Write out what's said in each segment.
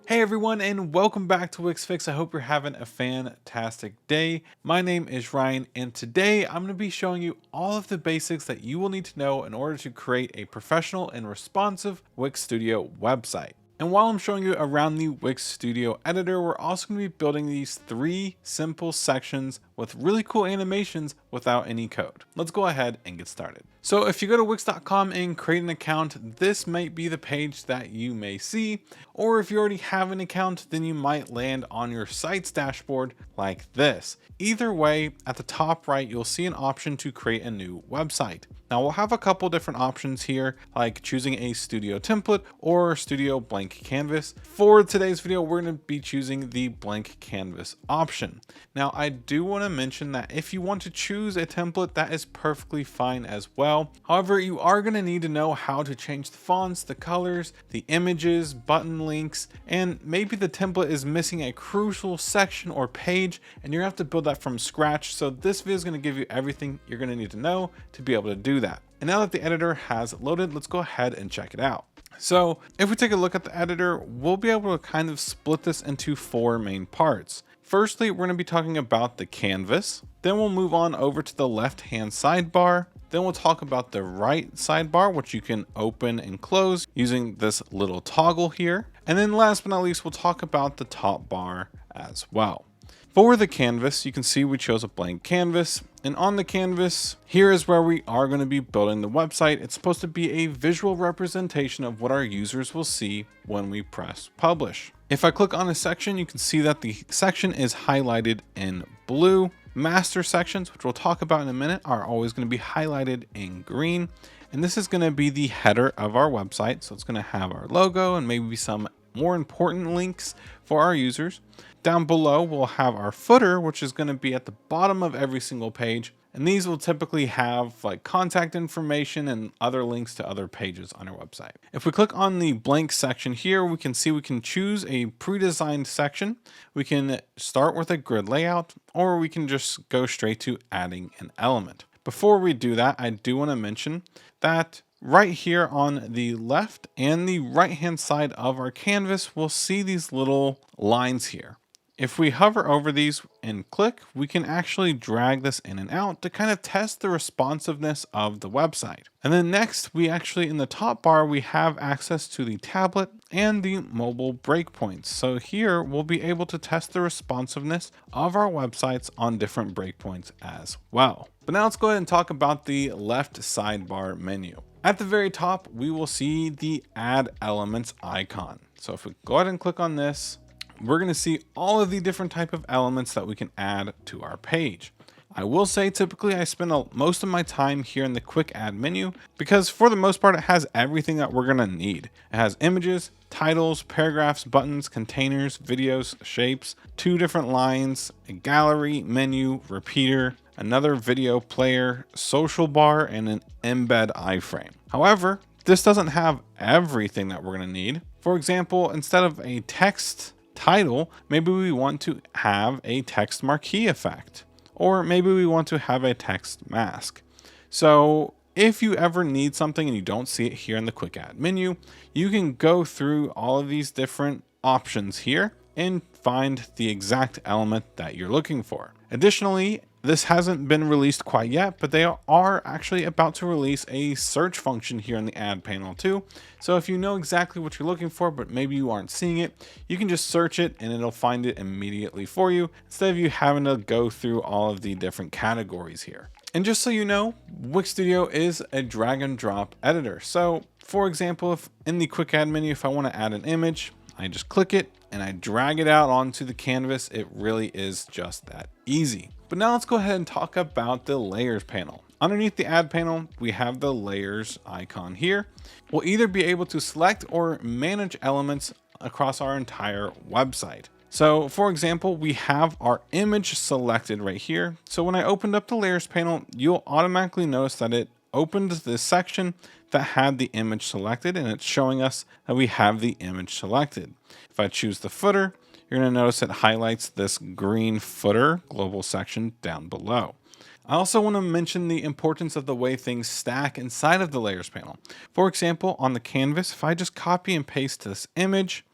Hey everyone, and welcome back to Wix Fix. I hope you're having a fantastic day. My name is Ryan, and today I'm going to be showing you all of the basics that you will need to know in order to create a professional and responsive Wix Studio website. And while I'm showing you around the Wix Studio editor, we're also going to be building these three simple sections with really cool animations without any code. Let's go ahead and get started. So if you go to wix.com and create an account, this might be the page that you may see. Or if you already have an account, then you might land on your site's dashboard like this. Either way, at the top right, you'll see an option to create a new website. Now we'll have a couple different options here, like choosing a studio template or studio blank canvas. For today's video, we're going to be choosing the blank canvas option. Now I do want to mention that if you want to choose a template, that is perfectly fine as well. However, you are going to need to know how to change the fonts, the colors, the images, button links, and maybe the template is missing a crucial section or page and you're going to have to build that from scratch. So this video is going to give you everything you're going to need to know to be able to do that. And now that the editor has loaded, let's go ahead and check it out. So if we take a look at the editor, we'll be able to kind of split this into four main parts. Firstly, we're going to be talking about the canvas. Then we'll move on over to the left-hand sidebar. Then we'll talk about the right sidebar, which you can open and close using this little toggle here. And then last but not least, we'll talk about the top bar as well. For the canvas, you can see we chose a blank canvas, and on the canvas, here is where we are going to be building the website. It's supposed to be a visual representation of what our users will see when we press publish. If I click on a section, you can see that the section is highlighted in blue. Master sections, which we'll talk about in a minute, are always going to be highlighted in green. And this is going to be the header of our website. So it's going to have our logo and maybe some more important links for our users. Down below, we'll have our footer, which is going to be at the bottom of every single page. And these will typically have like contact information and other links to other pages on our website. If we click on the blank section here, we can see we can choose a pre-designed section. We can start with a grid layout, or we can just go straight to adding an element. Before we do that, I do want to mention that right here on the left and the right hand side of our canvas, we'll see these little lines here. If we hover over these and click, we can actually drag this in and out to kind of test the responsiveness of the website. And then next, we actually in the top bar, we have access to the tablet and the mobile breakpoints. So here we'll be able to test the responsiveness of our websites on different breakpoints as well. But now let's go ahead and talk about the left sidebar menu. At the very top, we will see the add elements icon. So if we go ahead and click on this, we're going to see all of the different type of elements that we can add to our page. I will say typically I spend most of my time here in the quick add menu because for the most part it has everything that we're going to need. It has images, titles, paragraphs, buttons, containers, videos, shapes, two different lines, a gallery, menu, repeater, another video player, social bar, and an embed iframe. However, this doesn't have everything that we're going to need. For example, instead of a text title, maybe we want to have a text marquee effect, or maybe we want to have a text mask. So if you ever need something and you don't see it here in the quick add menu, you can go through all of these different options here and find the exact element that you're looking for. Additionally, this hasn't been released quite yet, but they are actually about to release a search function here in the add panel too. So if you know exactly what you're looking for, but maybe you aren't seeing it, you can just search it and it'll find it immediately for you instead of you having to go through all of the different categories here. And just so you know, Wix Studio is a drag and drop editor. So for example, if in the quick add menu, if I want to add an image, I just click it and I drag it out onto the canvas. It really is just that easy. But now let's go ahead and talk about the layers panel. Underneath the add panel, we have the layers icon here. We'll either be able to select or manage elements across our entire website. So for example, we have our image selected right here. So when I opened up the layers panel, you'll automatically notice that it opened this section that had the image selected, and it's showing us that we have the image selected. If I choose the footer, you're going to notice it highlights this green footer global section down below. I also want to mention the importance of the way things stack inside of the layers panel. For example, on the canvas, if I just copy and paste this image,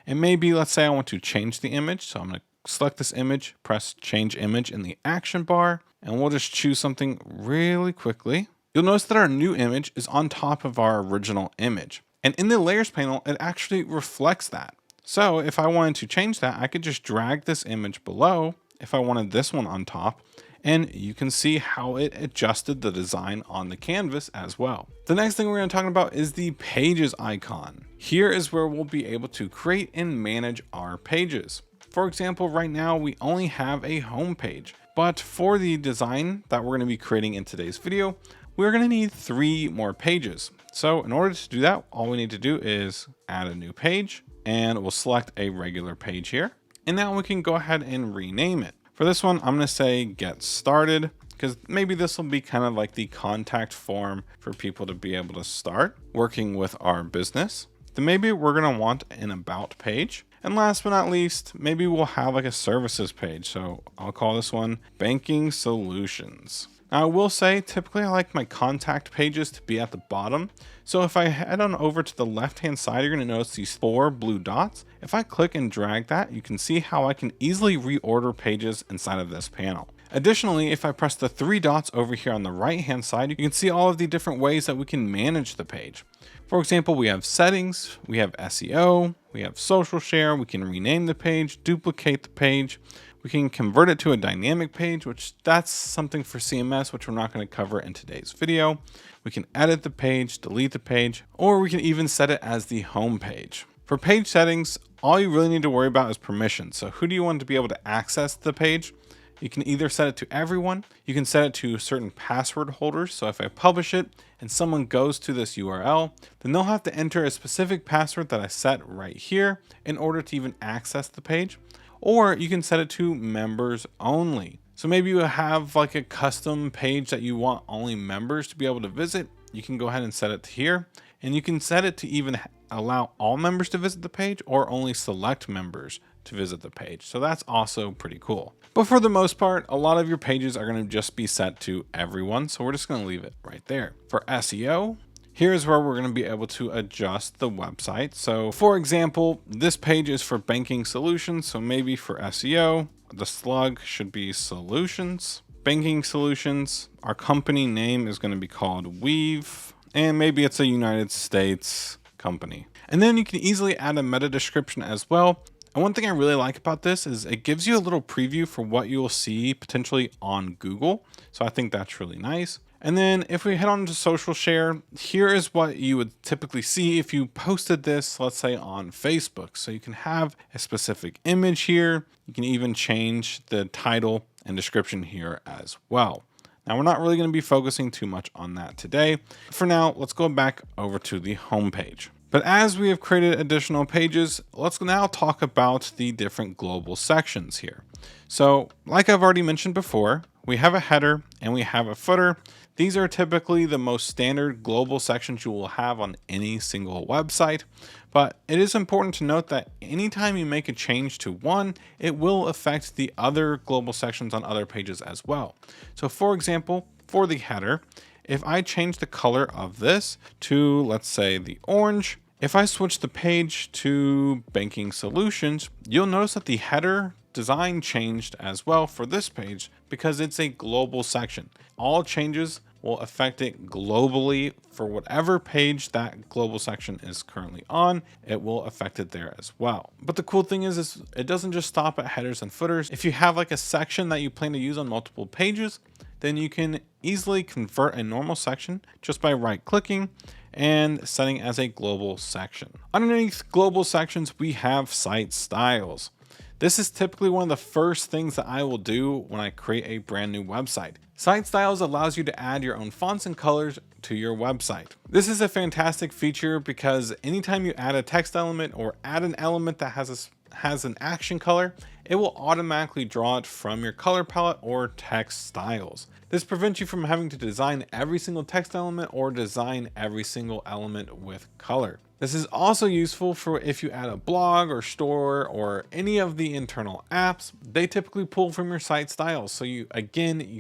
And maybe let's say I want to change the image. So I'm going to select this image, press change image in the action bar, and we'll just choose something really quickly. You'll notice that our new image is on top of our original image. And in the layers panel, it actually reflects that. So if I wanted to change that, I could just drag this image below if I wanted this one on top, and you can see how it adjusted the design on the canvas as well. The next thing we're going to talk about is the pages icon. Here is where we'll be able to create and manage our pages. For example, right now we only have a home page, but for the design that we're going to be creating in today's video, we're going to need 3 more pages. So in order to do that, all we need to do is add a new page, and we'll select a regular page here. And now we can go ahead and rename it. For this one, I'm going to say get started, because maybe this will be kind of like the contact form for people to be able to start working with our business. Then maybe we're going to want an about page. And last but not least, maybe we'll have like a services page. So I'll call this one banking solutions. Now I will say, typically I like my contact pages to be at the bottom. So if I head on over to the left-hand side, you're going to notice these 4 blue dots. If I click and drag that, you can see how I can easily reorder pages inside of this panel. Additionally, if I press the 3 dots over here on the right-hand side, you can see all of the different ways that we can manage the page. For example, we have settings, we have SEO, we have social share, we can rename the page, duplicate the page. We can convert it to a dynamic page, which that's something for CMS, which we're not going to cover in today's video. We can edit the page, delete the page, or we can even set it as the home page. For page settings, all you really need to worry about is permission. So who do you want to be able to access the page? You can either set it to everyone, you can set it to certain password holders. So if I publish it and someone goes to this URL, then they'll have to enter a specific password that I set right here in order to even access the page. Or you can set it to members only. So maybe you have like a custom page that you want only members to be able to visit. You can go ahead and set it to here, and you can set it to even allow all members to visit the page or only select members to visit the page. So that's also pretty cool. But for the most part, a lot of your pages are going to just be set to everyone. So we're just going to leave it right there. For SEO, here's where we're going to be able to adjust the website. So for example, this page is for banking solutions. So maybe for SEO, the slug should be solutions, banking solutions. Our company name is going to be called Weave, and maybe it's a United States company. And then you can easily add a meta description as well. And one thing I really like about this is it gives you a little preview for what you will see potentially on Google. So I think that's really nice. And then if we head on to social share, here is what you would typically see if you posted this, let's say on Facebook. So you can have a specific image here. You can even change the title and description here as well. Now we're not really going to be focusing too much on that today. For now, let's go back over to the home page. But as we have created additional pages, let's now talk about the different global sections here. So like I've already mentioned before, we have a header and we have a footer. These are typically the most standard global sections you will have on any single website. But it is important to note that anytime you make a change to one, it will affect the other global sections on other pages as well. So for example, for the header, if I change the color of this to, let's say, the orange, if I switch the page to banking solutions, you'll notice that the header design changed as well for this page because it's a global section. All changes will affect it globally for whatever page that global section is currently on. It will affect it there as well. But the cool thing is it doesn't just stop at headers and footers. If you have like a section that you plan to use on multiple pages, then you can easily convert a normal section just by right clicking and setting as a global section. Underneath global sections, we have site styles. This is typically one of the first things that I will do when I create a brand new website. Site styles allows you to add your own fonts and colors to your website. This is a fantastic feature because anytime you add a text element or add an element that has an action color, it will automatically draw it from your color palette or text styles. This prevents you from having to design every single text element or design every single element with color. This is also useful for if you add a blog or store or any of the internal apps. They typically pull from your site styles. So you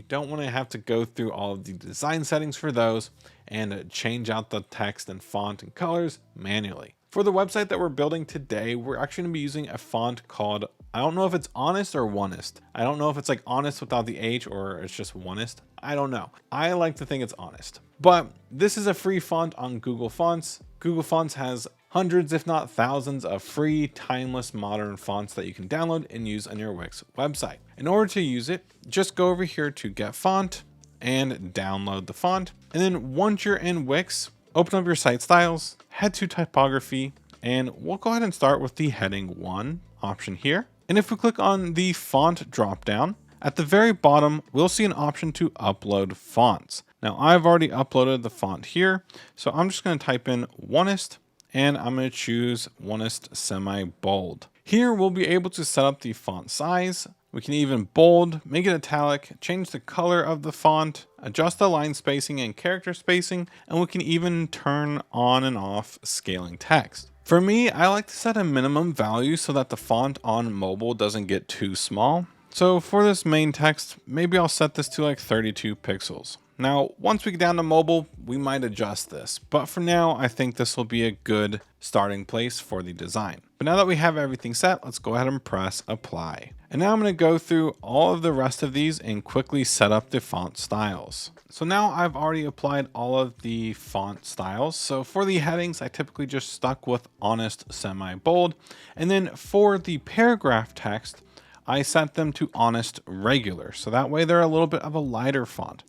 don't want to have to go through all of the design settings for those and change out the text and font and colors manually. For the website that we're building today, we're actually gonna be using a font called, I don't know if it's Honest or Onest. I don't know if it's like Honest without the H or it's just Onest. I don't know. I like to think it's Honest. But this is a free font on Google Fonts. Google Fonts has hundreds, if not thousands, of free, timeless, modern fonts that you can download and use on your Wix website. In order to use it, just go over here to Get Font and download the font. And then once you're in Wix, open up your site styles, head to typography, and we'll go ahead and start with the heading 1 option here. And if we click on the font dropdown, at the very bottom, we'll see an option to upload fonts. Now I've already uploaded the font here, so I'm just going to type in Onest, and I'm going to choose Onest semi-bold. Here we'll be able to set up the font size. We can even bold, make it italic, change the color of the font, adjust the line spacing and character spacing, and we can even turn on and off scaling text. For me, I like to set a minimum value so that the font on mobile doesn't get too small. So for this main text, maybe I'll set this to like 32 pixels. Now, once we get down to mobile, we might adjust this, but for now, I think this will be a good starting place for the design. But now that we have everything set, let's go ahead and press apply. And now I'm going to go through all of the rest of these and quickly set up the font styles. So now I've already applied all of the font styles. So for the headings, I typically just stuck with Honest semi-bold. And then for the paragraph text, I set them to Honest regular. So that way they're a little bit of a lighter font.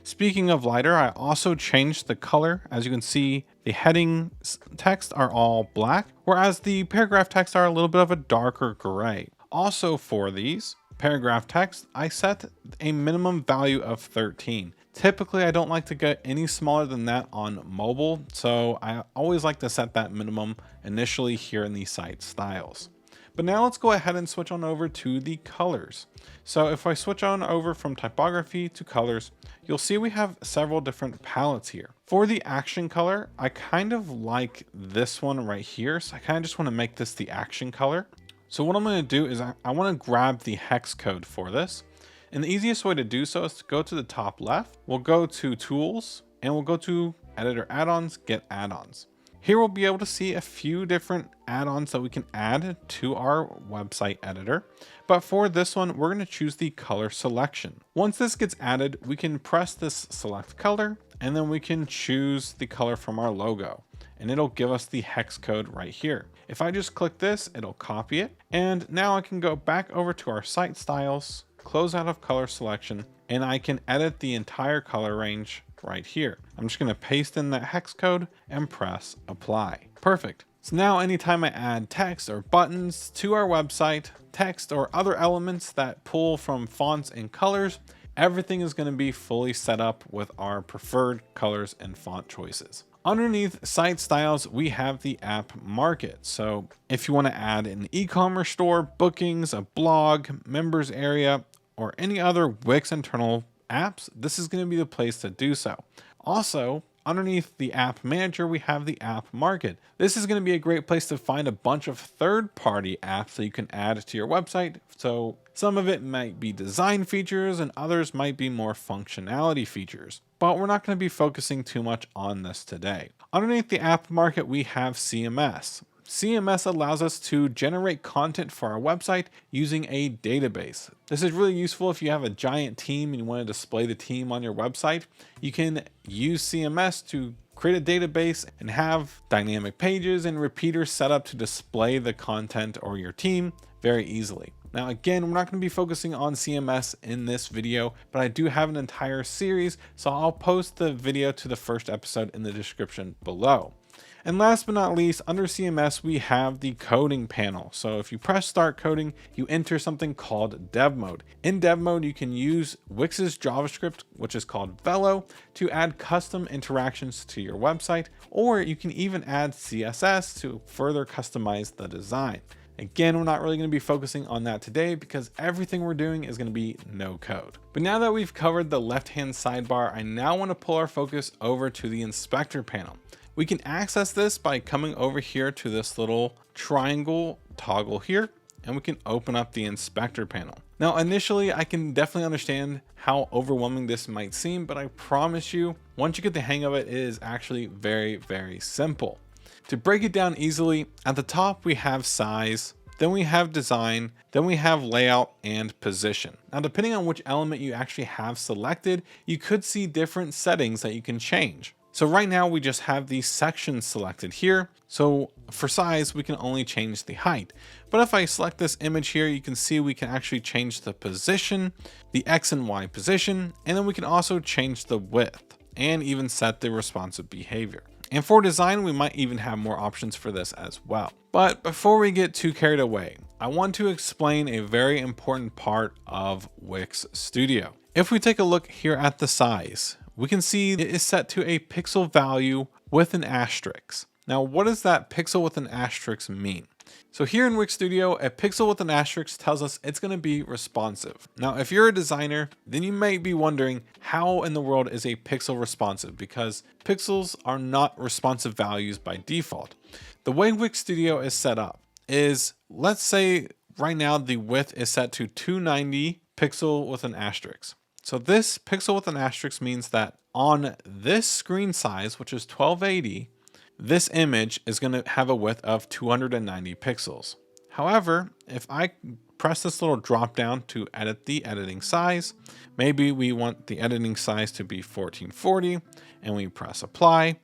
Speaking of lighter, I also changed the color. As you can see, the heading text are all black, whereas the paragraph text are a little bit of a darker gray. Also for these paragraph text, I set a minimum value of 13. Typically, I don't like to get any smaller than that on mobile, so I always like to set that minimum initially here in the site styles. But now let's go ahead and switch on over to the colors. So if I switch on over from typography to colors, you'll see we have several different palettes here. For the action color, I kind of like this one right here. So I kind of just want to make this the action color. So what I'm going to do is I want to grab the hex code for this. And the easiest way to do so is to go to the top left. We'll go to tools and we'll go to editor add-ons, get add-ons. Here we'll be able to see a few different add-ons that we can add to our website editor. But for this one, we're going to choose the color selection. Once this gets added, we can press this select color, and then we can choose the color from our logo. And it'll give us the hex code right here. If I just click this, it'll copy it. And now I can go back over to our site styles, close out of color selection, and I can edit the entire color range right here. I'm just going to paste in that hex code and press apply. Perfect. So now anytime I add text or buttons to our website, text or other elements that pull from fonts and colors, everything is going to be fully set up with our preferred colors and font choices. Underneath site styles, we have the app market. So if you want to add an e-commerce store, bookings, a blog, members area, or any other Wix internal apps, this is going to be the place to do so. Also, underneath the app manager, we have the app market. This is going to be a great place to find a bunch of third-party apps that you can add to your website. So some of it might be design features and others might be more functionality features, but we're not going to be focusing too much on this today. Underneath the app market, we have CMS. CMS allows us to generate content for our website using a database. This is really useful if you have a giant team and you want to display the team on your website. You can use CMS to create a database and have dynamic pages and repeaters set up to display the content or your team very easily. Now, again, we're not going to be focusing on CMS in this video, but I do have an entire series, so I'll post the video to the first episode in the description below. And last but not least, under CMS, we have the coding panel. So if you press start coding, you enter something called dev mode. In dev mode, you can use Wix's JavaScript, which is called Velo, to add custom interactions to your website, or you can even add CSS to further customize the design. Again, we're not really going to be focusing on that today because everything we're doing is going to be no code. But now that we've covered the left-hand sidebar, I now want to pull our focus over to the inspector panel. We can access this by coming over here to this little triangle toggle here, and we can open up the inspector panel. Now, initially, I can definitely understand how overwhelming this might seem, but I promise you, once you get the hang of it, it is actually very, very simple. To break it down easily, at the top we have size, then we have design, then we have layout and position. Now, depending on which element you actually have selected, you could see different settings that you can change. So right now we just have these sections selected here. So for size, we can only change the height. But if I select this image here, you can see we can actually change the position, the X and Y position, and then we can also change the width and even set the responsive behavior. And for design, we might even have more options for this as well. But before we get too carried away, I want to explain a very important part of Wix Studio. If we take a look here at the size, we can see it is set to a pixel value with an asterisk. Now, what does that pixel with an asterisk mean? So here in Wix Studio, a pixel with an asterisk tells us it's going to be responsive. Now, if you're a designer, then you may be wondering how in the world is a pixel responsive, because pixels are not responsive values by default. The way Wix Studio is set up is, let's say right now the width is set to 290 pixel with an asterisk. So this pixel with an asterisk means that on this screen size, which is 1280, this image is going to have a width of 290 pixels. However, if I press this little drop down to edit the editing size, maybe we want the editing size to be 1440 and we press apply.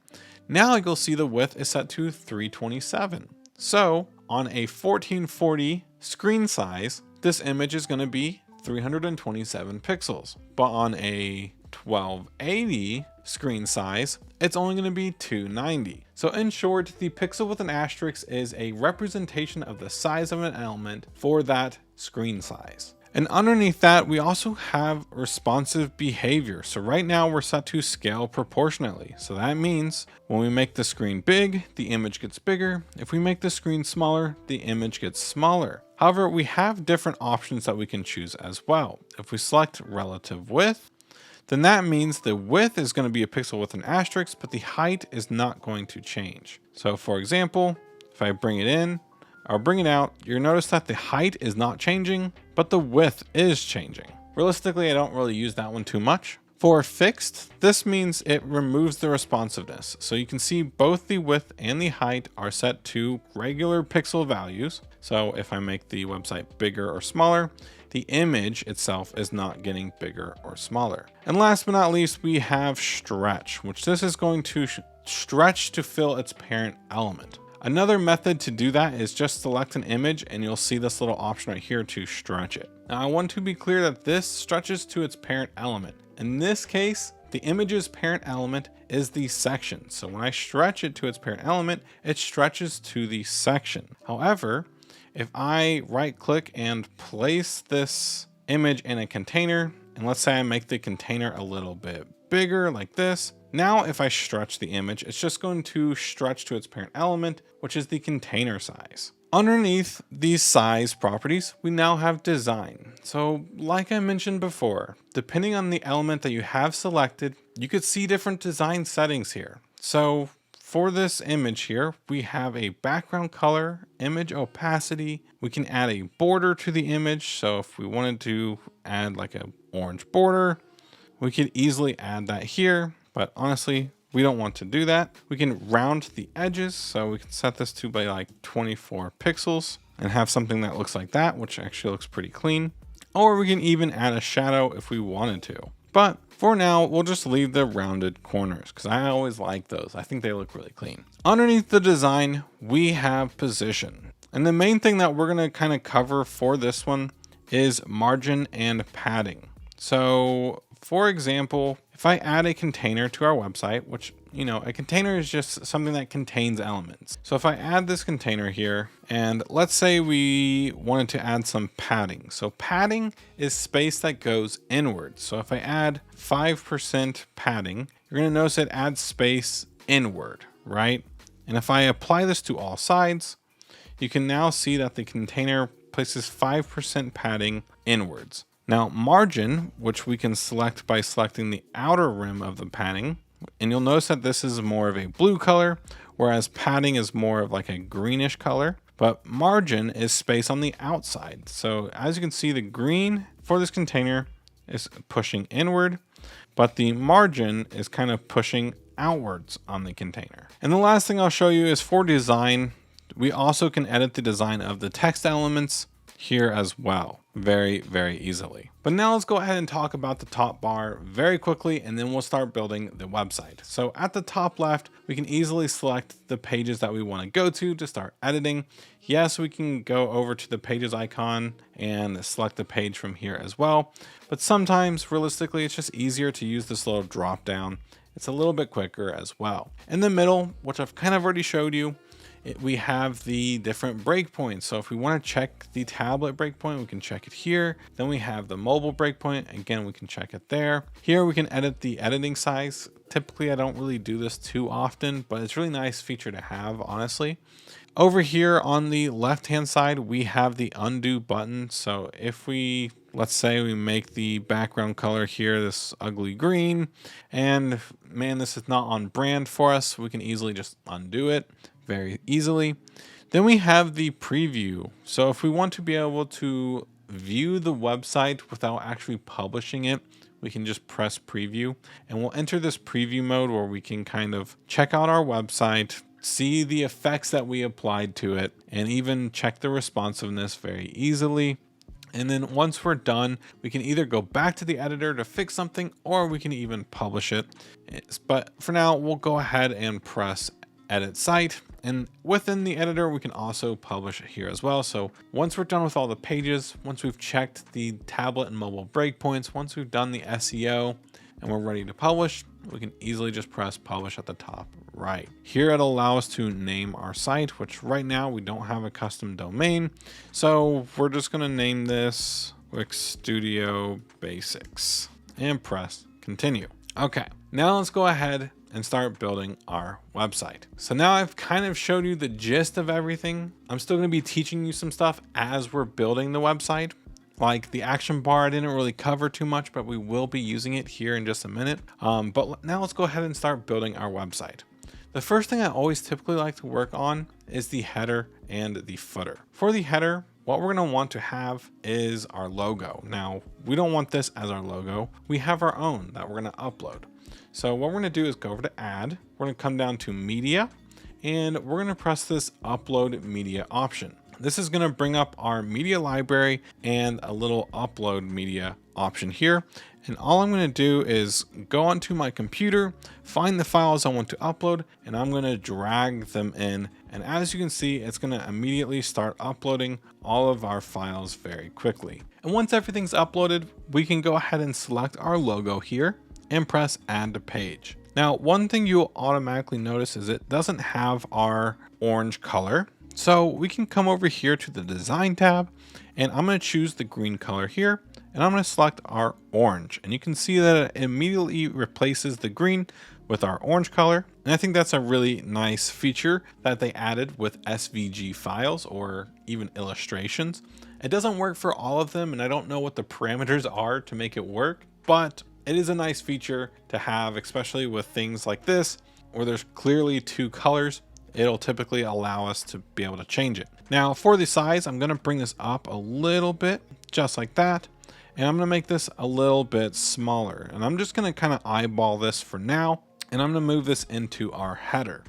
Now you'll see the width is set to 327. So on a 1440 screen size, this image is going to be 327 pixels, but on a 1280 screen size, it's only going to be 290. So in short, the pixel with an asterisk is a representation of the size of an element for that screen size. And underneath that, we also have responsive behavior. So right now we're set to scale proportionately. So that means when we make the screen big, the image gets bigger. If we make the screen smaller, the image gets smaller. However, we have different options that we can choose as well. If we select relative width, then that means the width is going to be a pixel with an asterisk, but the height is not going to change. So for example, if I bring it in or bring it out, you'll notice that the height is not changing, but the width is changing. Realistically, I don't really use that one too much. For fixed, this means it removes the responsiveness. So you can see both the width and the height are set to regular pixel values. So if I make the website bigger or smaller, the image itself is not getting bigger or smaller. And last but not least, we have stretch, which this is going to stretch to fill its parent element. Another method to do that is just select an image and you'll see this little option right here to stretch it. Now I want to be clear that this stretches to its parent element. In this case, the image's parent element is the section. So when I stretch it to its parent element, it stretches to the section. However, if I right click and place this image in a container, and let's say I make the container a little bit bigger like this, now if I stretch the image, it's just going to stretch to its parent element, which is the container size. Underneath these size properties, we now have design. So like I mentioned before, depending on the element that you have selected, you could see different design settings here. So for this image here, we have a background color, image opacity. We can add a border to the image. So if we wanted to add like an orange border, we could easily add that here. But honestly, we don't want to do that. We can round the edges. So we can set this to be like 24 pixels and have something that looks like that, which actually looks pretty clean. Or we can even add a shadow if we wanted to. But for now, we'll just leave the rounded corners because I always like those. I think they look really clean. Underneath the design, we have position. And the main thing that we're going to kind of cover for this one is margin and padding. So for example, if I add a container to our website, which, you know, a container is just something that contains elements. So if I add this container here, and let's say we wanted to add some padding. So padding is space that goes inward. So if I add 5% padding, you're going to notice it adds space inward, right? And if I apply this to all sides, you can now see that the container places 5% padding inwards. Now margin, which we can select by selecting the outer rim of the padding, and you'll notice that this is more of a blue color, whereas padding is more of like a greenish color, but margin is space on the outside. So as you can see, the green for this container is pushing inward, but the margin is kind of pushing outwards on the container. And the last thing I'll show you is for design. We also can edit the design of the text elements here as well, very, very easily. But now let's go ahead and talk about the top bar very quickly, and then we'll start building the website. So at the top left, we can easily select the pages that we want to go to start editing. Yes, we can go over to the pages icon and select the page from here as well. But sometimes realistically, it's just easier to use this little drop down. It's a little bit quicker as well. In the middle, which I've kind of already showed you, we have the different breakpoints. So if we want to check the tablet breakpoint, we can check it here. Then we have the mobile breakpoint. Again, we can check it there. Here we can edit the editing size. Typically, I don't really do this too often, but it's a really nice feature to have, honestly. Over here on the left-hand side, we have the undo button. So if we, let's say we make the background color here, this ugly green, and man, this is not on brand for us, we can easily just undo it very easily. Then we have the preview. So if we want to be able to view the website without actually publishing it, we can just press preview, and we'll enter this preview mode where we can kind of check out our website, see the effects that we applied to it, and even check the responsiveness very easily. And then once we're done, we can either go back to the editor to fix something, or we can even publish it. But for now, we'll go ahead and press edit site. And within the editor, we can also publish it here as well. So once we're done with all the pages, once we've checked the tablet and mobile breakpoints, once we've done the SEO and we're ready to publish, we can easily just press publish at the top right. Here it'll allow us to name our site, which right now we don't have a custom domain. So we're just going to name this Wix Studio Basics and press continue. Okay, now let's go ahead and start building our website. So now I've kind of showed you the gist of everything. I'm still going to be teaching you some stuff as we're building the website. Like the action bar, I didn't really cover too much, but we will be using it here in just a minute. But now let's go ahead and start building our website. The first thing I always typically like to work on is the header and the footer. For the header, what we're going to want to have is our logo. Now, we don't want this as our logo. We have our own that we're going to upload. So what we're going to do is go over to add. We're going to come down to media, and we're going to press this upload media option. This is going to bring up our media library and a little upload media option here. And all I'm going to do is go onto my computer, find the files I want to upload, and I'm going to drag them in. And as you can see, it's going to immediately start uploading all of our files very quickly. And once everything's uploaded, we can go ahead and select our logo here and press add to page. Now, one thing you'll automatically notice is it doesn't have our orange color. So we can come over here to the design tab, and I'm going to choose the green color here, and I'm going to select our orange. And you can see that it immediately replaces the green with our orange color. And I think that's a really nice feature that they added with SVG files or even illustrations. It doesn't work for all of them, and I don't know what the parameters are to make it work, but it is a nice feature to have, especially with things like this, where there's clearly two colors. It'll typically allow us to be able to change it. Now for the size, I'm going to bring this up a little bit, just like that. And I'm going to make this a little bit smaller. And I'm just going to kind of eyeball this for now. And I'm going to move this into our header.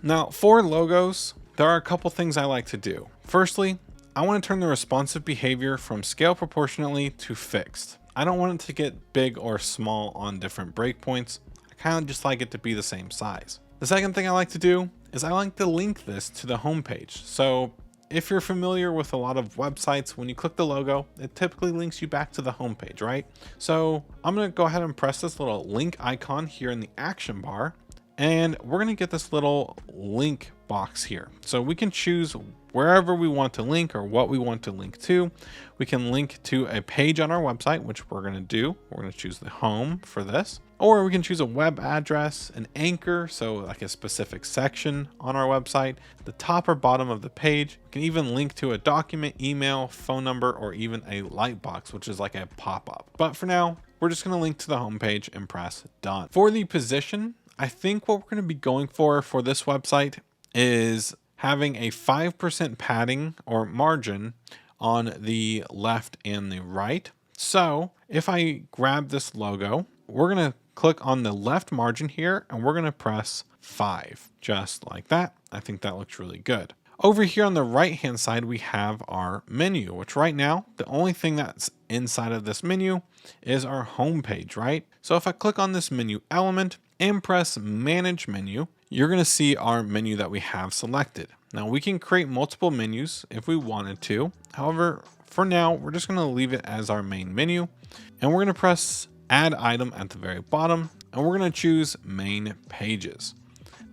Now for logos, there are a couple things I like to do. Firstly, I want to turn the responsive behavior from scale proportionately to fixed. I don't want it to get big or small on different breakpoints. I kind of just like it to be the same size. The second thing I like to do is I like to link this to the home page. So if you're familiar with a lot of websites, when you click the logo, it typically links you back to the home page, right? So I'm going to go ahead and press this little link icon here in the action bar, and we're going to get this little link box here. So we can choose wherever we want to link or what we want to link to. We can link to a page on our website, which we're going to do. We're going to choose the home for this, or we can choose a web address, an anchor, so like a specific section on our website, the top or bottom of the page. We can even link to a document, email, phone number, or even a light box, which is like a pop-up. But for now, we're just going to link to the home page and press done. For the position, I think what we're going to be going for this website is having a 5% padding or margin on the left and the right. So if I grab this logo, we're going to click on the left margin here and we're going to press 5, just like that. I think that looks really good. Over here on the right hand side, we have our menu, which right now, the only thing that's inside of this menu is our home page, right? So if I click on this menu element and press manage menu, you're going to see our menu that we have selected. Now we can create multiple menus if we wanted to. However, for now, we're just going to leave it as our main menu, and we're going to press add item at the very bottom, and we're going to choose main pages.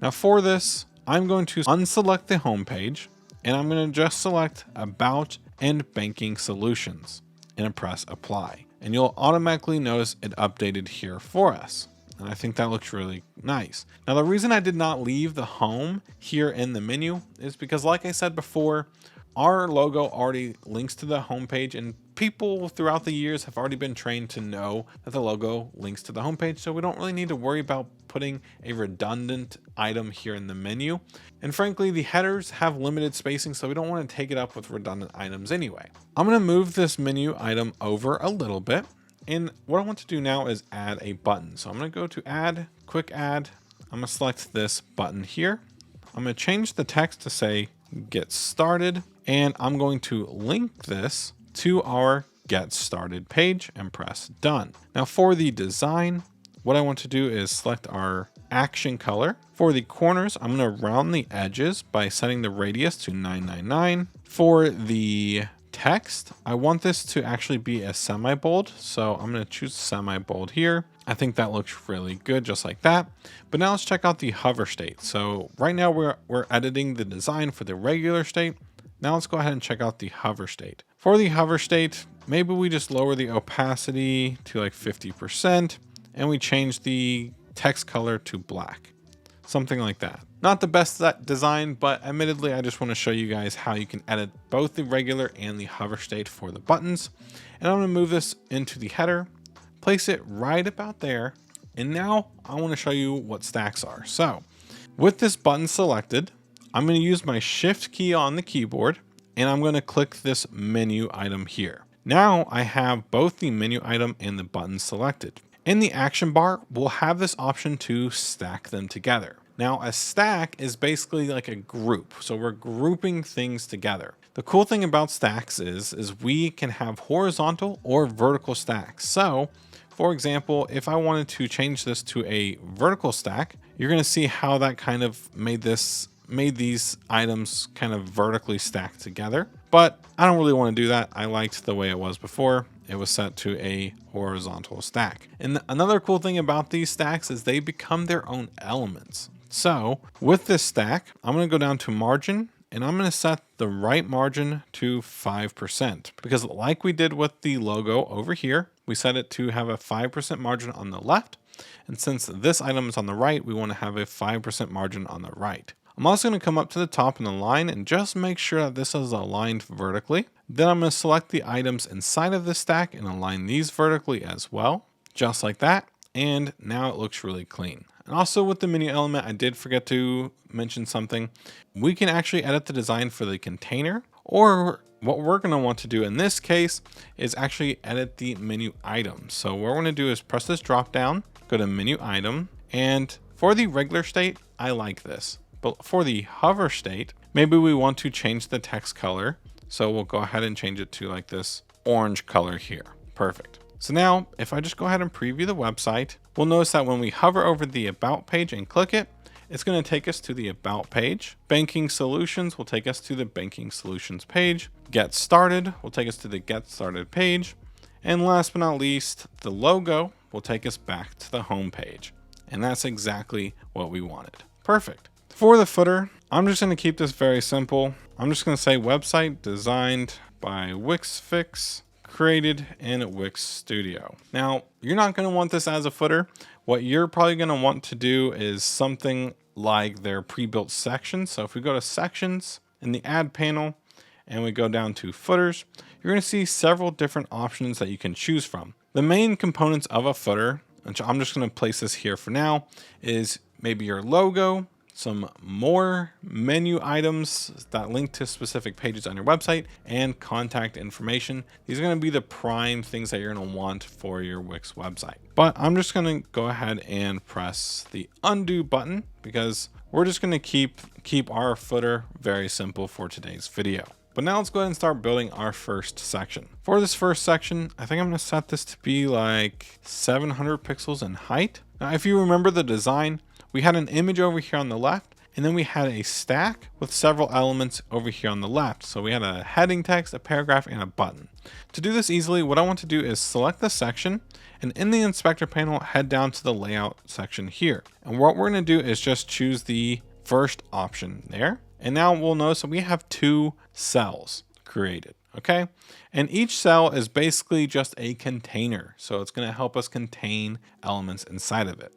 Now for this, I'm going to unselect the home page, and I'm going to just select about and banking solutions and press apply. And you'll automatically notice it updated here for us. And I think that looks really nice. Now, the reason I did not leave the home here in the menu is because, like I said before, our logo already links to the home page, and people throughout the years have already been trained to know that the logo links to the home page. So we don't really need to worry about putting a redundant item here in the menu. And frankly, the headers have limited spacing, so we don't want to take it up with redundant items anyway. I'm going to move this menu item over a little bit. And what I want to do now is add a button. So I'm going to go to add, quick add. I'm going to select this button here. I'm going to change the text to say get started. And I'm going to link this to our get started page and press done. Now for the design, what I want to do is select our action color. For the corners, I'm going to round the edges by setting the radius to 999. For the text, I want this to actually be a semi-bold, so I'm going to choose semi-bold here. I think that looks really good, just like that. But now let's check out the hover state. So right now we're editing the design for the regular state. Now let's go ahead and check out the hover state. For the hover state, maybe we just lower the opacity to like 50% and we change the text color to black, something like that. Not the best design, but admittedly, I just want to show you guys how you can edit both the regular and the hover state for the buttons. And I'm going to move this into the header, place it right about there. And now I want to show you what stacks are. So with this button selected, I'm going to use my shift key on the keyboard and I'm going to click this menu item here. Now I have both the menu item and the button selected. In the action bar, we'll have this option to stack them together. Now a stack is basically like a group. So we're grouping things together. The cool thing about stacks is we can have horizontal or vertical stacks. So for example, if I wanted to change this to a vertical stack, you're going to see how that kind of made these items kind of vertically stacked together. But I don't really want to do that. I liked the way it was before. It was set to a horizontal stack. And another cool thing about these stacks is they become their own elements. So with this stack, I'm going to go down to margin and I'm going to set the right margin to 5% because like we did with the logo over here, we set it to have a 5% margin on the left. And since this item is on the right, we want to have a 5% margin on the right. I'm also going to come up to the top in the line and just make sure that this is aligned vertically. Then I'm going to select the items inside of the stack and align these vertically as well, just like that. And now it looks really clean. And also with the menu element, I did forget to mention something. We can actually edit the design for the container, or what we're going to want to do in this case is actually edit the menu item. So what we're going to do is press this drop down, go to menu item, and for the regular state, I like this. But for the hover state, maybe we want to change the text color. So we'll go ahead and change it to like this orange color here. Perfect. So now if I just go ahead and preview the website, we'll notice that when we hover over the about page and click it, it's going to take us to the about page. Banking solutions will take us to the banking solutions page. Get started will take us to the get started page. And last but not least, the logo will take us back to the home page. And that's exactly what we wanted. Perfect. For the footer, I'm just going to keep this very simple. I'm just going to say website designed by Wix created in Wix Studio. Now, you're not going to want this as a footer. What you're probably going to want to do is something like their pre-built sections. So if we go to sections in the add panel and we go down to footers, you're going to see several different options that you can choose from. The main components of a footer, which I'm just going to place this here for now, is maybe your logo, some more menu items that link to specific pages on your website, and contact information. These are going to be the prime things that you're going to want for your Wix website. But I'm just going to go ahead and press the undo button because we're just going to keep our footer very simple for today's video. But now let's go ahead and start building our first section. For this first section, I think I'm going to set this to be like 700 pixels in height. Now, if you remember the design, we had an image over here on the left, and then we had a stack with several elements over here on the left. So we had a heading text, a paragraph, and a button. To do this easily, what I want to do is select the section, and in the inspector panel, head down to the layout section here. And what we're going to do is just choose the first option there. And now we'll notice that we have 2 cells created, okay? And each cell is basically just a container. So it's going to help us contain elements inside of it.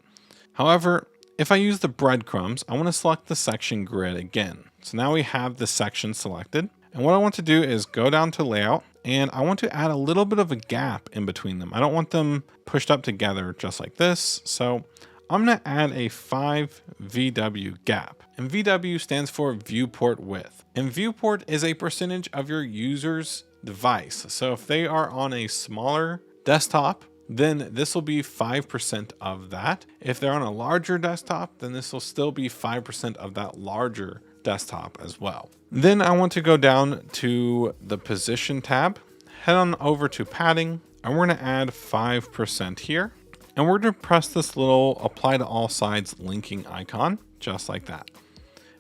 However, if I use the breadcrumbs, I want to select the section grid again. So now we have the section selected. And what I want to do is go down to layout, and I want to add a little bit of a gap in between them. I don't want them pushed up together just like this. So I'm going to add a 5 VW gap. And VW stands for viewport width. And viewport is a percentage of your user's device. So if they are on a smaller desktop, then this will be 5% of that. If they're on a larger desktop, then this will still be 5% of that larger desktop as well. Then I want to go down to the position tab, head on over to padding, and we're going to add 5% here. And we're going to press this little apply to all sides linking icon, just like that.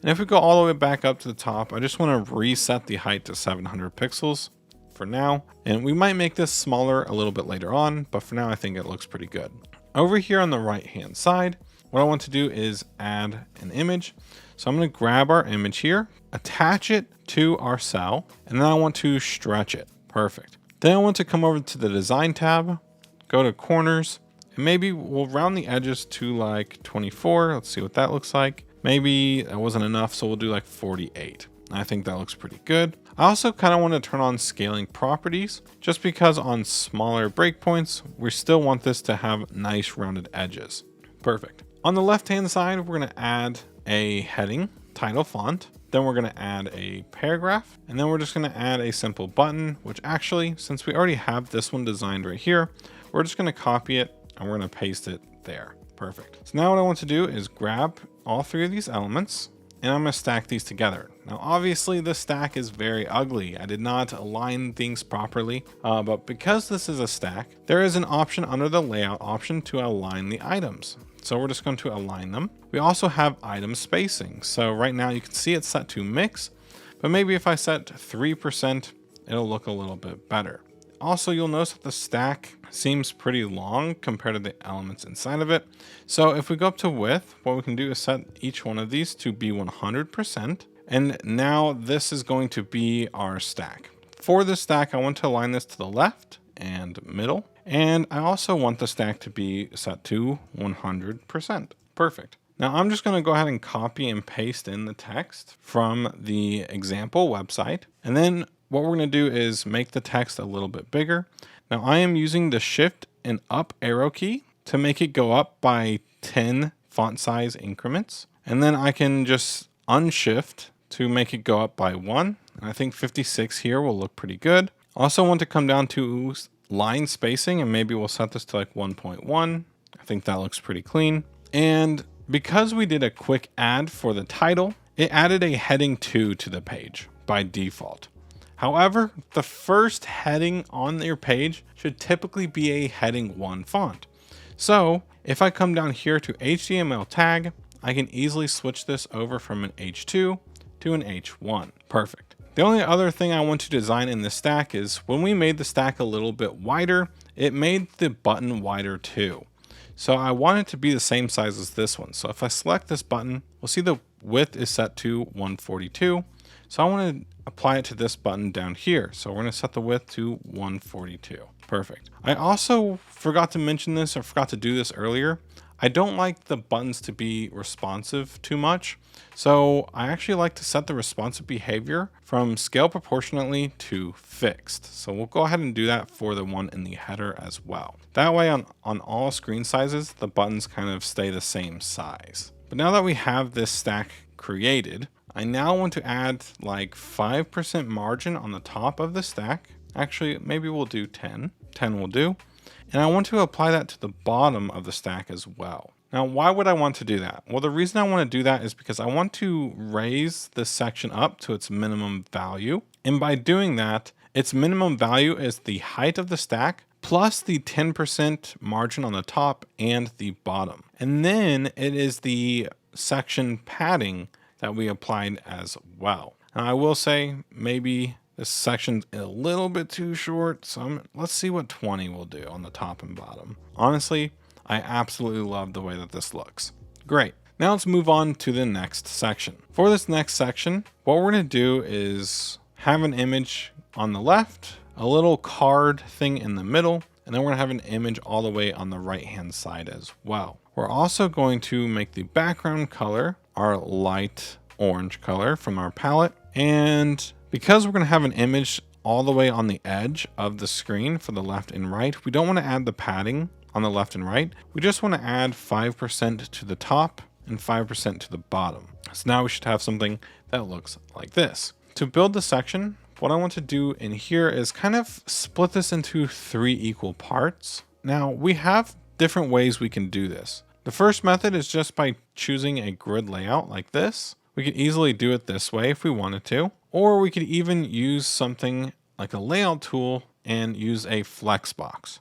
And if we go all the way back up to the top, I just want to reset the height to 700 pixels for now. And we might make this smaller a little bit later on, but for now, I think it looks pretty good. Over here on the right-hand side, what I want to do is add an image. So I'm going to grab our image here, attach it to our cell, and then I want to stretch it. Perfect. Then I want to come over to the design tab, go to corners, and maybe we'll round the edges to like 24. Let's see what that looks like. Maybe that wasn't enough, so we'll do like 48. I think that looks pretty good. I also kind of want to turn on scaling properties just because on smaller breakpoints, we still want this to have nice rounded edges. Perfect. On the left-hand side, we're going to add a heading, title font. Then we're going to add a paragraph, and then we're just going to add a simple button, which actually, since we already have this one designed right here, we're just going to copy it and we're going to paste it there. Perfect. So now what I want to do is grab all 3 of these elements, and I'm going to stack these together. Now, obviously this stack is very ugly. I did not align things properly, but because this is a stack, there is an option under the layout option to align the items. So we're just going to align them. We also have item spacing. So right now you can see it's set to mix, but maybe if I set 3%, it'll look a little bit better. Also, you'll notice that the stack seems pretty long compared to the elements inside of it. So if we go up to width, what we can do is set each one of these to be 100%. And now this is going to be our stack. For the stack, I want to align this to the left and middle. And I also want the stack to be set to 100%. Perfect. Now I'm just going to go ahead and copy and paste in the text from the example website. And then what we're going to do is make the text a little bit bigger. Now I am using the shift and up arrow key to make it go up by 10 font size increments. And then I can just unshift to make it go up by 1. And I think 56 here will look pretty good. Also want to come down to line spacing, and maybe we'll set this to like 1.1. I think that looks pretty clean. And because we did a quick add for the title, it added a heading 2 to the page by default. However, the first heading on your page should typically be a heading 1 font. So if I come down here to HTML tag, I can easily switch this over from an H2 to an H1. Perfect. The only other thing I want to design in this stack is when we made the stack a little bit wider, it made the button wider too. So I want it to be the same size as this one. So if I select this button, we'll see the width is set to 142. So I want to apply it to this button down here. So we're going to set the width to 142. Perfect. I also forgot to mention this, or forgot to do this earlier. I don't like the buttons to be responsive too much. So I actually like to set the responsive behavior from scale proportionately to fixed. So we'll go ahead and do that for the one in the header as well. That way on all screen sizes, the buttons kind of stay the same size. But now that we have this stack created, I now want to add like 5% margin on the top of the stack. Actually, maybe we'll do 10. 10 will do. And I want to apply that to the bottom of the stack as well. Now, why would I want to do that? Well, the reason I want to do that is because I want to raise this section up to its minimum value. And by doing that, its minimum value is the height of the stack plus the 10% margin on the top and the bottom. And then it is the section padding that we applied as well. Now, I will say maybe this section's a little bit too short, so let's see what 20 will do on the top and bottom. Honestly, I absolutely love the way that this looks. Great. Now let's move on to the next section. For this next section, what we're going to do is have an image on the left, a little card thing in the middle, and then we're going to have an image all the way on the right hand side as well. We're also going to make the background color our light orange color from our palette. And because we're going to have an image all the way on the edge of the screen for the left and right, we don't want to add the padding on the left and right. We just want to add 5% to the top and 5% to the bottom. So now we should have something that looks like this. To build the section, what I want to do in here is kind of split this into 3 equal parts. Now we have different ways we can do this. The first method is just by choosing a grid layout like this. We could easily do it this way if we wanted to, or we could even use something like a layout tool and use a flex box.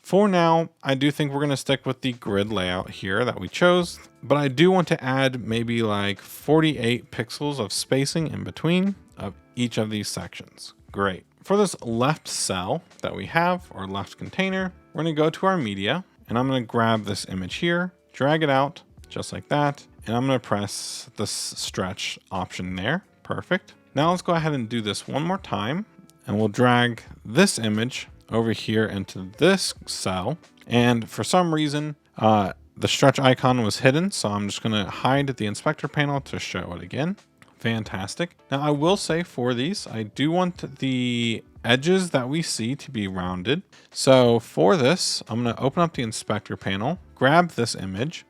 For now, I do think we're going to stick with the grid layout here that we chose, but I do want to add maybe like 48 pixels of spacing in between of each of these sections. Great. For this left cell that we have, or left container, we're going to go to our media, and I'm going to grab this image here, drag it out just like that, and I'm going to press the stretch option there. Perfect. Now let's go ahead and do this one more time, and we'll drag this image over here into this cell. And for some reason, the stretch icon was hidden, so I'm just going to hide the inspector panel to show it again. Fantastic. Now I will say for these, I do want the edges that we see to be rounded. So for this, I'm going to open up the inspector panel, grab this image,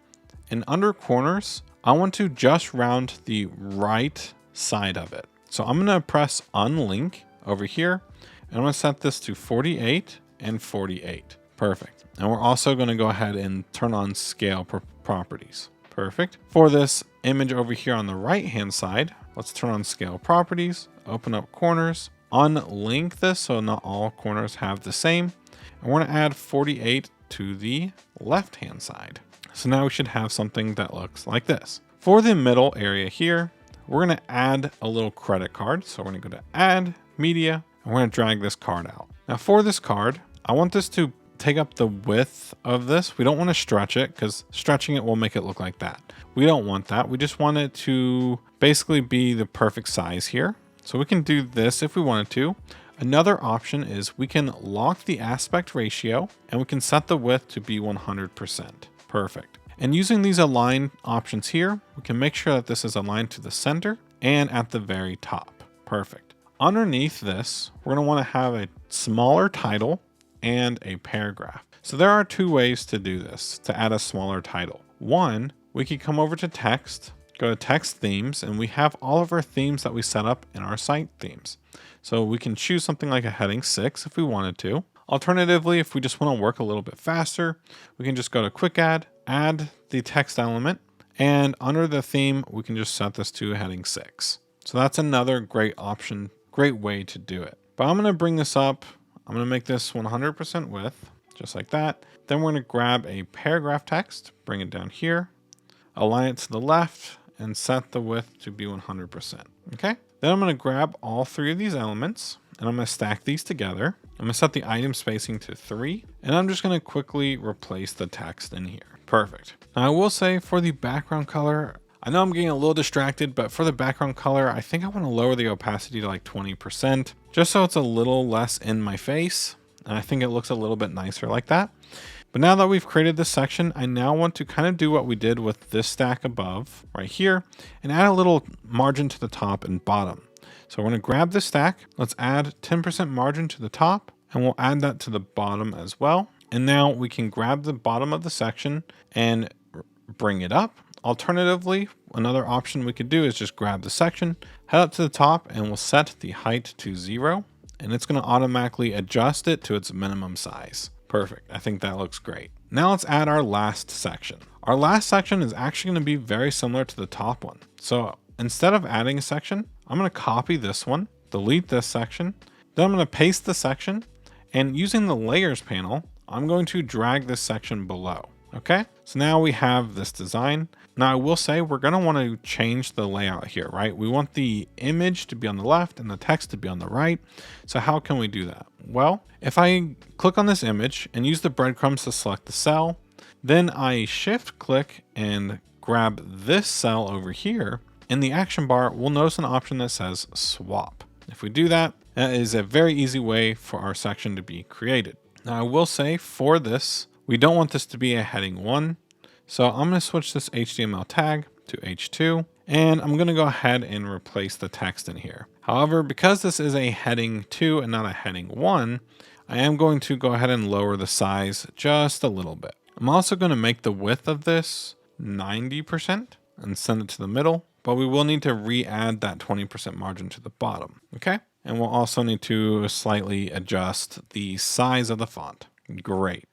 and under corners, I want to just round the right side of it. So I'm going to press unlink over here, and I'm going to set this to 48 and 48. Perfect. And we're also going to go ahead and turn on scale properties. Perfect. For this image over here on the right hand side, let's turn on scale properties, open up corners, unlink this so not all corners have the same. And we're going to add 48 to the left hand side. So now we should have something that looks like this. For the middle area here, we're going to add a little credit card. So we're going to go to add media, and we're going to drag this card out. Now for this card, I want this to take up the width of this. We don't want to stretch it because stretching it will make it look like that. We don't want that. We just want it to basically be the perfect size here. So we can do this if we wanted to. Another option is we can lock the aspect ratio and we can set the width to be 100%. Perfect. And using these align options here, we can make sure that this is aligned to the center and at the very top. Perfect. Underneath this, we're going to want to have a smaller title and a paragraph. So there are 2 ways to do this, to add a smaller title. One, we could come over to text, go to text themes, and we have all of our themes that we set up in our site themes. So we can choose something like a heading 6 if we wanted to. Alternatively, if we just want to work a little bit faster, we can just go to quick add the text element, and under the theme, we can just set this to heading 6. So that's another great option, great way to do it. But I'm going to bring this up. I'm going to make this 100% width, just like that. Then we're going to grab a paragraph text, bring it down here, align it to the left, and set the width to be 100%. Okay. Then I'm going to grab all 3 of these elements, and I'm going to stack these together. I'm going to set the item spacing to 3, and I'm just going to quickly replace the text in here. Perfect. Now I will say for the background color, I know I'm getting a little distracted, but for the background color, I think I want to lower the opacity to like 20%, just so it's a little less in my face. And I think it looks a little bit nicer like that. But now that we've created this section, I now want to kind of do what we did with this stack above right here and add a little margin to the top and bottom. So we're going to grab this stack. Let's add 10% margin to the top, and we'll add that to the bottom as well. And now we can grab the bottom of the section and bring it up Alternatively, another option we could do is just grab the section, head up to the top, and we'll set the height to 0, and it's going to automatically adjust it to its minimum size. Perfect. I think that looks great. Now let's add our last section. Our last section is actually going to be very similar to the top one. So instead of adding a section, I'm going to copy this one, delete this section, then I'm going to paste the section, and using the layers panel, I'm going to drag this section below. Okay, so now we have this design. Now I will say we're going to want to change the layout here, right? We want the image to be on the left and the text to be on the right. So how can we do that? Well, if I click on this image and use the breadcrumbs to select the cell, then I shift click and grab this cell over here, in the action bar, we'll notice an option that says swap. If we do that, that is a very easy way for our section to be created. Now I will say for this, we don't want this to be a heading 1. So I'm going to switch this HTML tag to H2, and I'm going to go ahead and replace the text in here. However, because this is a heading 2 and not a heading 1, I am going to go ahead and lower the size just a little bit. I'm also going to make the width of this 90% and send it to the middle, but we will need to re-add that 20% margin to the bottom. Okay. And we'll also need to slightly adjust the size of the font. Great.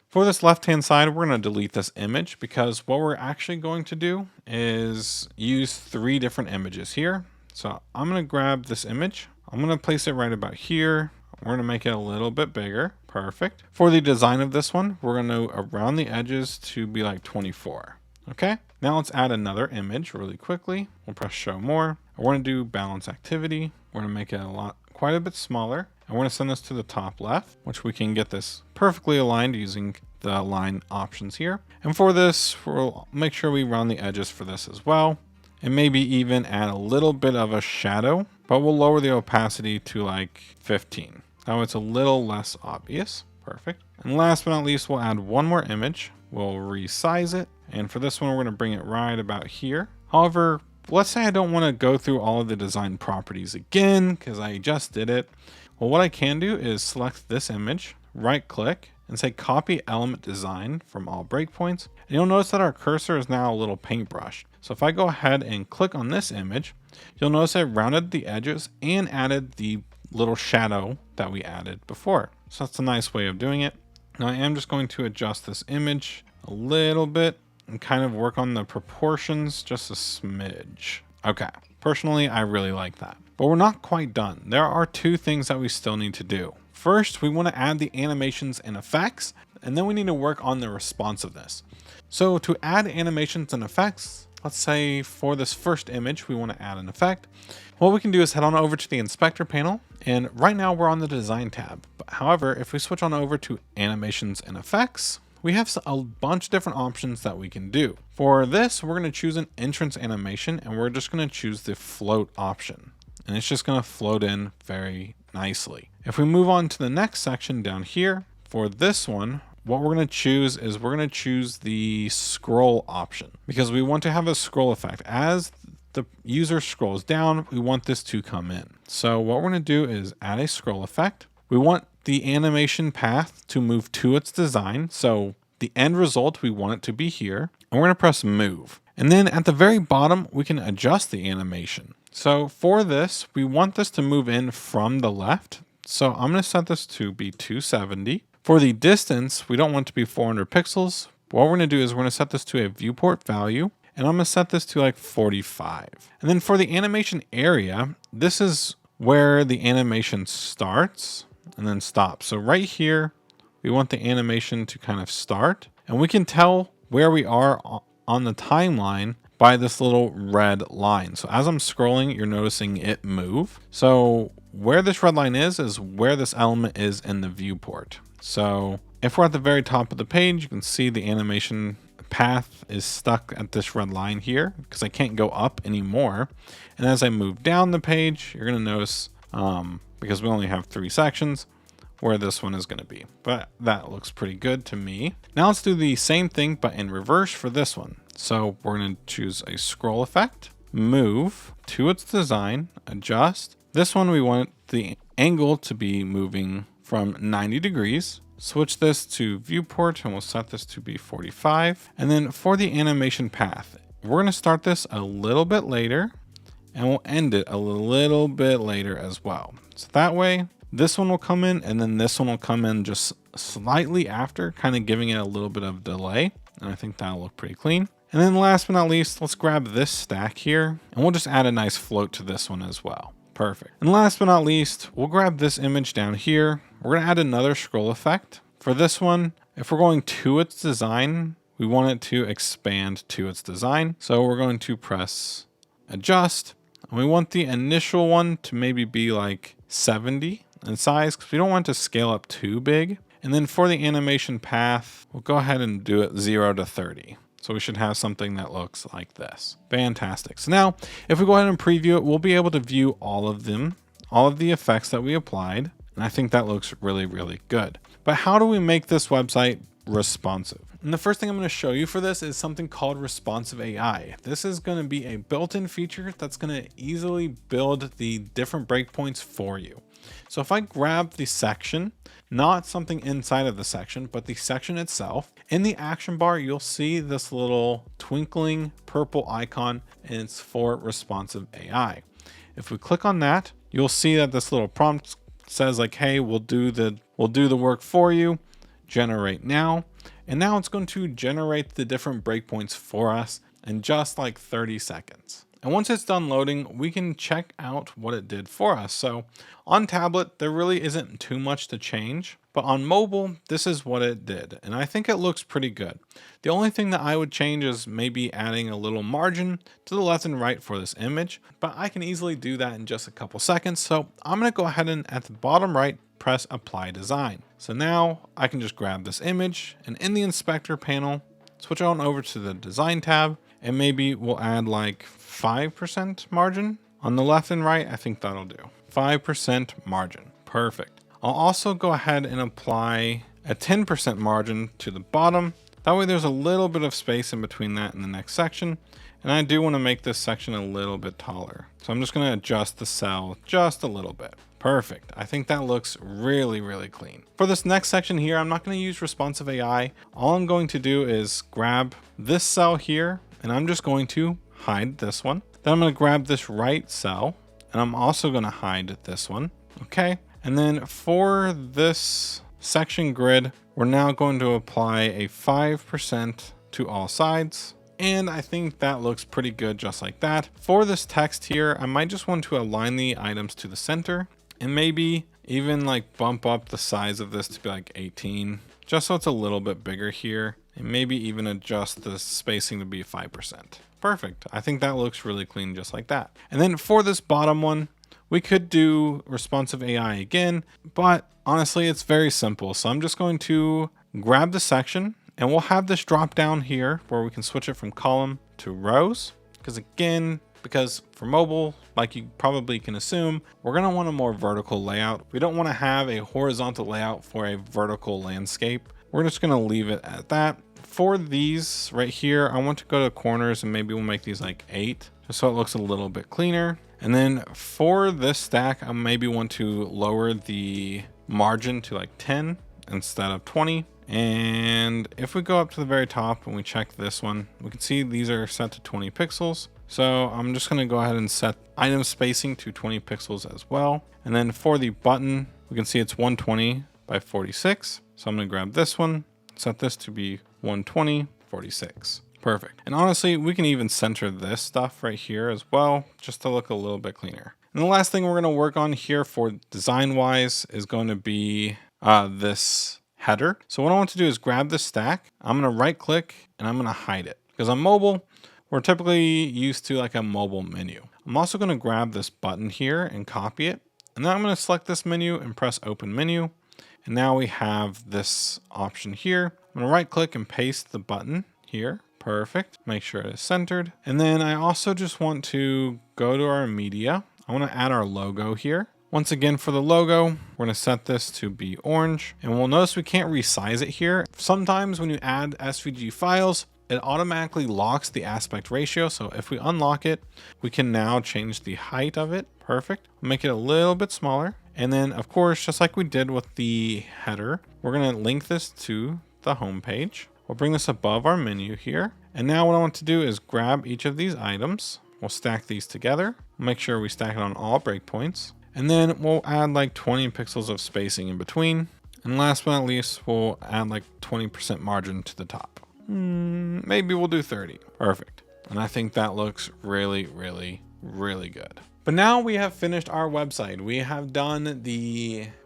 For this left-hand side, we're going to delete this image because what we're actually going to do is use 3 different images here. So I'm going to grab this image. I'm going to place it right about here. We're going to make it a little bit bigger. Perfect. For the design of this one, we're going to around the edges to be like 24. Okay. Now let's add another image really quickly. We'll press show more. I want to do balance activity. We're going to make it quite a bit smaller. I want to send this to the top left, which we can get this perfectly aligned using the align options here. And for this, we'll make sure we round the edges for this as well. And maybe even add a little bit of a shadow, but we'll lower the opacity to like 15. Now it's a little less obvious. Perfect. And last but not least, we'll add one more image. We'll resize it. And for this one, we're going to bring it right about here. However, let's say I don't want to go through all of the design properties again, because I just did it. Well, what I can do is select this image, right click, and say copy element design from all breakpoints. And you'll notice that our cursor is now a little paintbrush. So if I go ahead and click on this image, you'll notice I rounded the edges and added the little shadow that we added before. So that's a nice way of doing it. Now I am just going to adjust this image a little bit and kind of work on the proportions just a smidge. Okay, personally, I really like that. But we're not quite done. There are 2 things that we still need to do. First, we want to add the animations and effects, and then we need to work on the responsiveness. So to add animations and effects, let's say for this first image, we want to add an effect. What we can do is head on over to the inspector panel, and right now we're on the design tab. But however, if we switch on over to animations and effects, we have a bunch of different options that we can do. For this, we're going to choose an entrance animation, and we're just going to choose the float option. And it's just going to float in very nicely. If we move on to the next section down here, for this one, what we're going to choose is we're going to choose the scroll option because we want to have a scroll effect. As the user scrolls down, we want this to come in. So what we're going to do is add a scroll effect. We want the animation path to move to its design. So the end result, we want it to be here. And we're going to press move. And then at the very bottom, we can adjust the animation. So for this, we want this to move in from the left. So I'm going to set this to be 270. For the distance, we don't want it to be 400 pixels. What we're going to do is we're going to set this to a viewport value. And I'm going to set this to like 45. And then for the animation area, this is where the animation starts and then stops. So right here, we want the animation to kind of start. And we can tell where we are on the timeline by this little red line. So as I'm scrolling, you're noticing it move. So where this red line is where this element is in the viewport. So if we're at the very top of the page, you can see the animation path is stuck at this red line here because I can't go up anymore. And as I move down the page, you're going to notice, because we only have 3 sections, where this one is going to be. But that looks pretty good to me. Now let's do the same thing, but in reverse for this one. So we're going to choose a scroll effect, move to its design, adjust. This one, we want the angle to be moving from 90 degrees. Switch this to viewport and we'll set this to be 45. And then for the animation path, we're going to start this a little bit later and we'll end it a little bit later as well. So that way this one will come in and then this one will come in just slightly after, kind of giving it a little bit of delay. And I think that'll look pretty clean. And then last but not least, let's grab this stack here and we'll just add a nice float to this one as well. Perfect. And last but not least, we'll grab this image down here. We're going to add another scroll effect. For this one, if we're going to its design, we want it to expand to its design. So we're going to press adjust. And we want the initial one to maybe be like 70 in size because we don't want it to scale up too big. And then for the animation path, we'll go ahead and do it 0 to 30. So we should have something that looks like this. Fantastic. So now if we go ahead and preview it, we'll be able to view all of them, all of the effects that we applied. And I think that looks really, really good. But how do we make this website responsive? And the first thing I'm going to show you for this is something called responsive AI. This is going to be a built-in feature that's going to easily build the different breakpoints for you. So if I grab the section, not something inside of the section, but the section itself, in the action bar, you'll see this little twinkling purple icon, and it's for responsive AI. If we click on that, you'll see that this little prompt says like, hey, we'll do the work for you, generate now. And now it's going to generate the different breakpoints for us in just like 30 seconds. And once it's done loading, we can check out what it did for us. So on tablet, there really isn't too much to change, but on mobile, this is what it did. And I think it looks pretty good. The only thing that I would change is maybe adding a little margin to the left and right for this image, but I can easily do that in just a couple seconds. So I'm going to go ahead and at the bottom right, press apply design. So now I can just grab this image and in the inspector panel, switch on over to the design tab, and maybe we'll add like 5% margin on the left and right. I think that'll do. 5% margin. Perfect. I'll also go ahead and apply a 10% margin to the bottom. That way there's a little bit of space in between that and the next section. And I do want to make this section a little bit taller. So I'm just going to adjust the cell just a little bit. Perfect. I think that looks really, really clean. For this next section here, I'm not going to use responsive AI. All I'm going to do is grab this cell here, and I'm just going to hide this one. Then I'm going to grab this right cell, and I'm also going to hide this one. Okay. And then for this section grid, we're now going to apply a 5% to all sides. And I think that looks pretty good just like that. For this text here, I might just want to align the items to the center and maybe even like bump up the size of this to be like 18, just so it's a little bit bigger here, and maybe even adjust the spacing to be 5%. Perfect. I think that looks really clean just like that. And then for this bottom one, we could do responsive AI again, but honestly, it's very simple. So I'm just going to grab the section and we'll have this drop down here where we can switch it from column to rows. Because for mobile, like you probably can assume, we're going to want a more vertical layout. We don't want to have a horizontal layout for a vertical landscape. We're just going to leave it at that. For these right here, I want to go to corners and maybe we'll make these like 8, just so it looks a little bit cleaner. And then for this stack, I maybe want to lower the margin to like 10 instead of 20. And if we go up to the very top and we check this one, we can see these are set to 20 pixels. So I'm just going to go ahead and set item spacing to 20 pixels as well. And then for the button, we can see it's 120 by 46. So I'm going to grab this one, set this to be 120, 46. Perfect. And honestly, we can even center this stuff right here as well, just to look a little bit cleaner. And the last thing we're going to work on here for design wise is going to be this header. So what I want to do is grab this stack. I'm going to right click and I'm going to hide it, because on mobile, we're typically used to like a mobile menu. I'm also going to grab this button here and copy it. And then I'm going to select this menu and press open menu. And now we have this option here. I'm going to right click and paste the button here. Perfect. Make sure it is centered. And then I also just want to go to our media. I want to add our logo here. Once again, for the logo, we're going to set this to be orange. And we'll notice we can't resize it here. Sometimes when you add SVG files, it automatically locks the aspect ratio. So if we unlock it, we can now change the height of it. Perfect. Make it a little bit smaller. And then of course, just like we did with the header, we're going to link this to the home page. We'll bring this above our menu here. And now what I want to do is grab each of these items. We'll stack these together. Make sure we stack it on all breakpoints. And then we'll add like 20 pixels of spacing in between. And last but not least, we'll add like 20% margin to the top. Maybe we'll do 30. Perfect. And I think that looks really, really, really good. But now we have finished our website.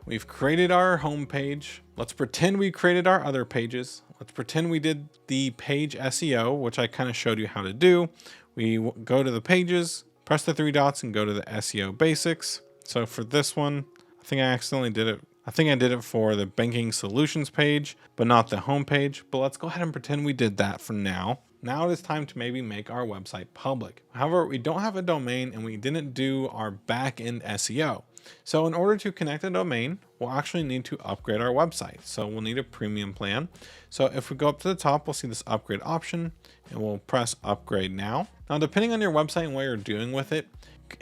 We've created our home page. Let's pretend we created our other pages. Let's pretend we did the page SEO, which I kind of showed you how to do. We go to the pages, press the three dots and go to the SEO basics. So for this one, I think I accidentally did it. I think I did it for the banking solutions page, but not the home page. But let's go ahead and pretend we did that for now. Now it is time to maybe make our website public. However, we don't have a domain and we didn't do our back-end SEO. So in order to connect a domain, we'll actually need to upgrade our website. So we'll need a premium plan. So if we go up to the top, we'll see this upgrade option and we'll press upgrade now. Now, depending on your website and what you're doing with it,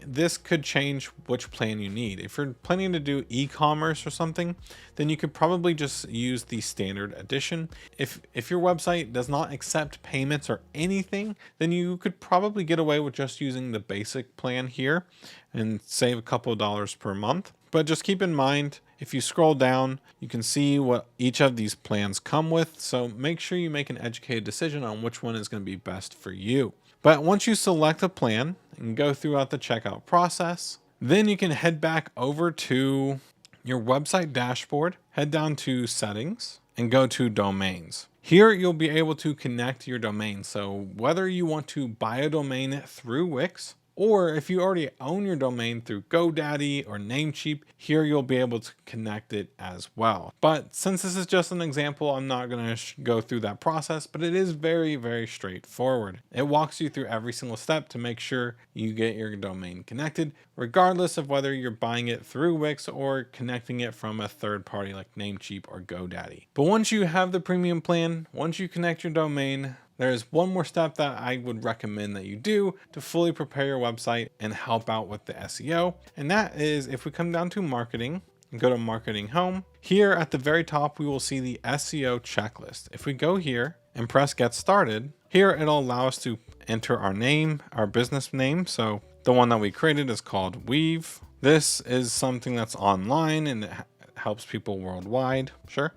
this could change which plan you need. If you're planning to do e-commerce or something, then you could probably just use the standard edition. If your website does not accept payments or anything, then you could probably get away with just using the basic plan here and save a couple of dollars per month. But just keep in mind, if you scroll down, you can see what each of these plans come with. So make sure you make an educated decision on which one is going to be best for you. But once you select a plan and go throughout the checkout process, then you can head back over to your website dashboard, head down to settings and go to domains. Here you'll be able to connect your domain. So whether you want to buy a domain through Wix, or if you already own your domain through GoDaddy or Namecheap, here you'll be able to connect it as well. But since this is just an example, I'm not going to go through that process, but it is very, very straightforward. It walks you through every single step to make sure you get your domain connected, regardless of whether you're buying it through Wix or connecting it from a third party like Namecheap or GoDaddy. But once you have the premium plan, once you connect your domain, there is one more step that I would recommend that you do to fully prepare your website and help out with the SEO. And that is, if we come down to marketing and go to marketing home, here at the very top, we will see the SEO checklist. If we go here and press get started, here it'll allow us to enter our name, our business name. So the one that we created is called Weave. This is something that's online and it helps people worldwide. Sure.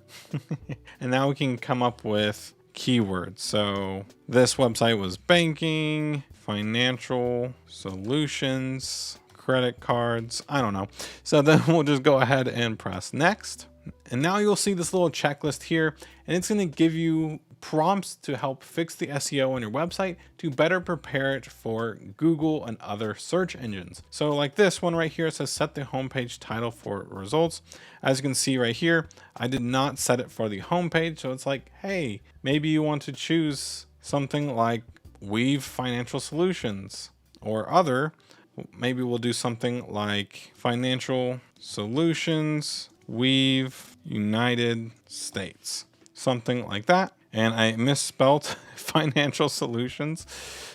And now we can come up with keywords. So this website was banking, financial solutions, credit cards. I don't know. So then we'll just go ahead and press next. And now you'll see this little checklist here, and it's going to give you prompts to help fix the SEO on your website to better prepare it for Google and other search engines. So like this one right here, it says set the homepage title for results. As you can see right here, I did not set it for the homepage. So it's like, hey, maybe you want to choose something like Weave Financial Solutions or other. Maybe we'll do something like Financial Solutions, Weave United States, something like that. And I misspelled financial solutions.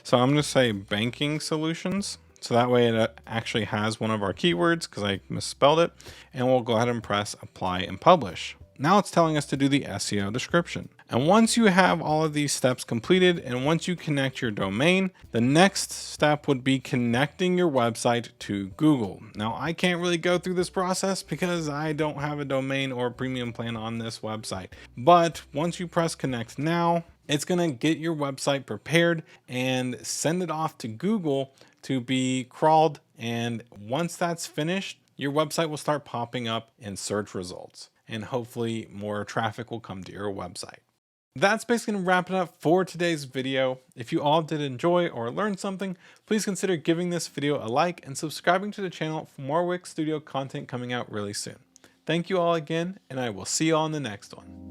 So I'm going to say banking solutions. So that way it actually has one of our keywords because I misspelled it. And we'll go ahead and press apply and publish. Now it's telling us to do the SEO description. And once you have all of these steps completed and once you connect your domain, the next step would be connecting your website to Google. Now I can't really go through this process because I don't have a domain or a premium plan on this website. But once you press connect now, it's going to get your website prepared and send it off to Google to be crawled. And once that's finished, your website will start popping up in search results. And hopefully more traffic will come to your website. That's basically going to wrap it up for today's video. If you all did enjoy or learn something, please consider giving this video a like and subscribing to the channel for more Wix Studio content coming out really soon. Thank you all again, and I will see you all in the next one.